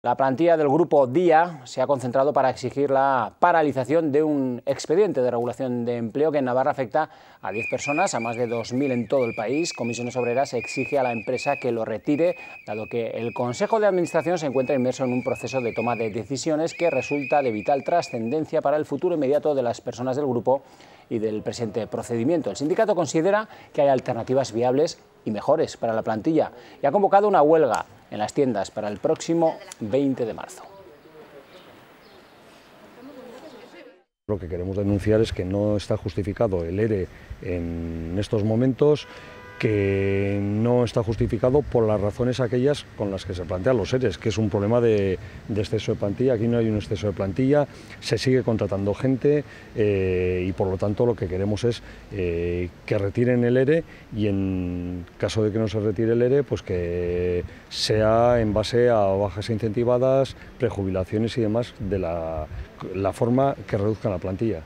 La plantilla del Grupo Día se ha concentrado para exigir la paralización de un expediente de regulación de empleo que en Navarra afecta a 10 personas, a más de 2.000 en todo el país. Comisiones Obreras exige a la empresa que lo retire, dado que el Consejo de Administración se encuentra inmerso en un proceso de toma de decisiones que resulta de vital trascendencia para el futuro inmediato de las personas del grupo y del presente procedimiento. El sindicato considera que hay alternativas viables y mejores para la plantilla y ha convocado una huelga en las tiendas para el próximo 20 de marzo. Lo que queremos denunciar es que no está justificado el ERE en estos momentos, que no está justificado por las razones aquellas con las que se plantean los EREs, que es un problema de exceso de plantilla. Aquí no hay un exceso de plantilla, se sigue contratando gente y por lo tanto lo que queremos es que retiren el ERE y en caso de que no se retire el ERE, pues que sea en base a bajas incentivadas, prejubilaciones y demás, de la forma que reduzcan la plantilla.